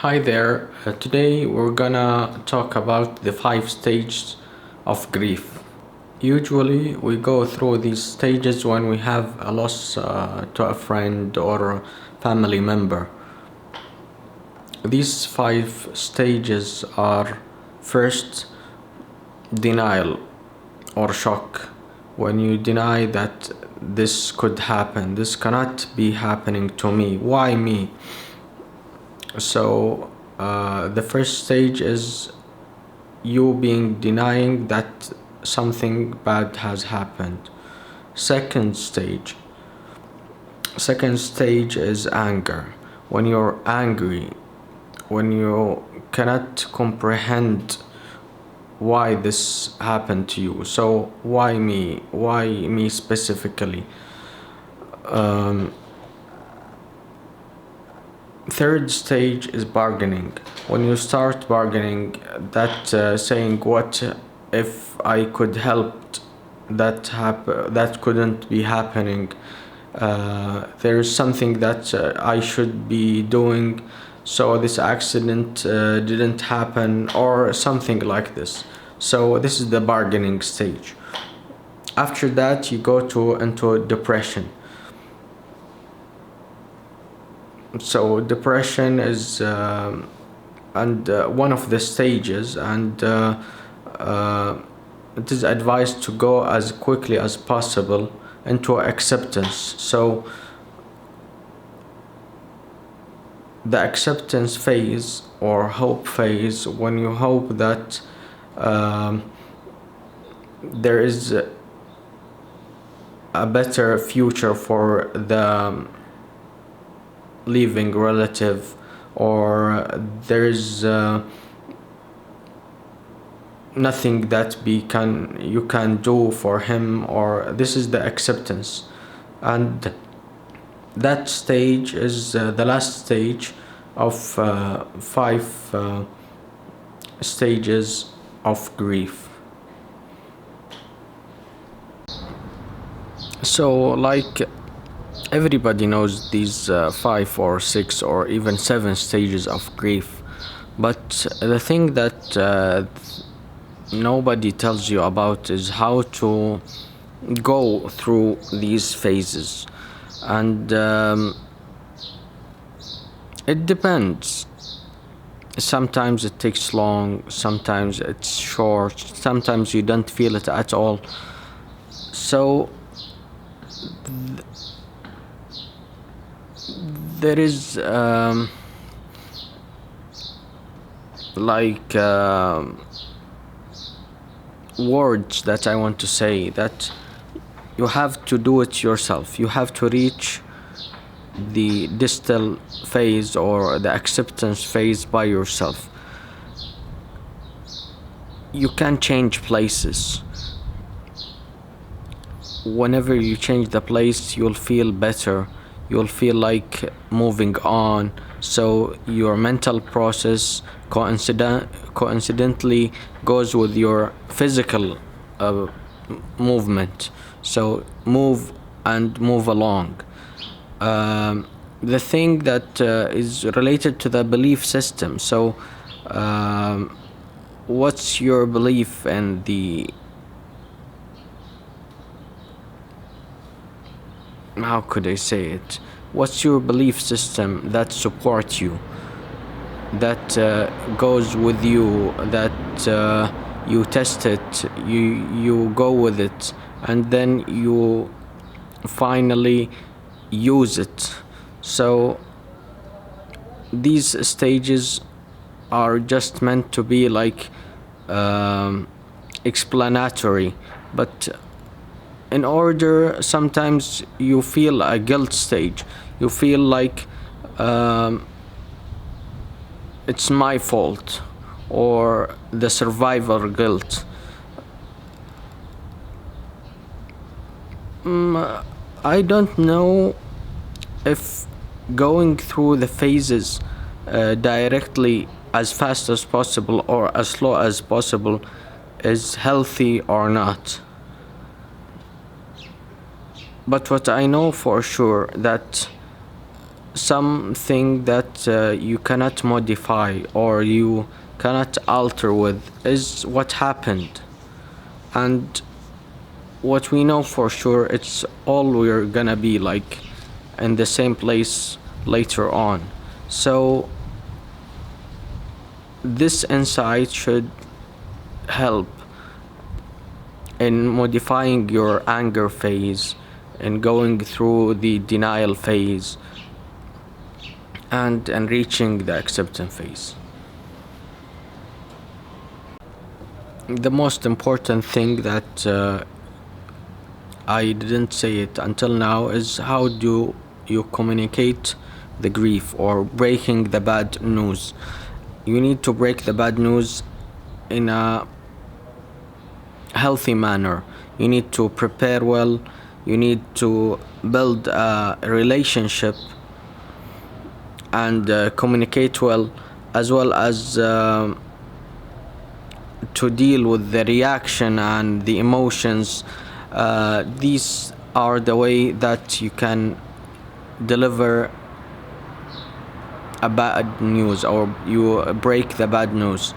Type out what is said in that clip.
Hi there. Today we're gonna talk about the 5 stages of grief. Usually we go through these stages when we have a loss to a friend or a family member. These 5 stages are: first, denial or shock. When you deny that this could happen, this cannot be happening to me. Why me? So the first stage is you being denying that something bad has happened. Second stage. Second stage is anger. When you're angry, when you cannot comprehend why this happened to you. So why me? Why me specifically? Third stage is bargaining. When you start bargaining, saying, "What if I could help that couldn't be happening? There's something that I should be doing, so this accident didn't happen," or something like this. So this is the bargaining stage. After that, you go into depression. So depression is one of the stages, and it is advised to go as quickly as possible into acceptance. So the acceptance phase or hope phase, when you hope that there is a better future for the living relative, or there is nothing that you can do for him, or this is the acceptance. And that stage is the last stage of 5 stages of grief. So like everybody knows these 5 or 6 or even 7 stages of grief, but the thing that nobody tells you about is how to go through these phases. And it depends. Sometimes it takes long, sometimes it's short, sometimes you don't feel it at all. So there is words that I want to say, that you have to do it yourself. You have to reach the distal phase or the acceptance phase by yourself. You can change places. Whenever you change the place, you'll feel better. You'll feel like moving on. So your mental process coincidentally goes with your physical movement. So move and move along. The thing that is related to the belief system. So what's your belief in how could I say it? What's your belief system that supports you, that goes with you, that you test it, you go with it, and then you finally use it. So these stages are just meant to be like explanatory, but in order, sometimes you feel a guilt stage. You feel like it's my fault, or the survivor guilt. I don't know if going through the phases directly as fast as possible or as slow as possible is healthy or not. But what I know for sure, that something that you cannot modify or you cannot alter with is what happened. And what we know for sure, it's all we're gonna be like in the same place later on. So this insight should help in modifying your anger phase and going through the denial phase and reaching the acceptance phase. The most important thing that I didn't say it until now is how do you communicate the grief or breaking the bad news. You need to break the bad news in a healthy manner. You need to prepare well. You need to build a relationship and communicate well as to deal with the reaction and the emotions. These are the way that you can deliver a bad news or you break the bad news.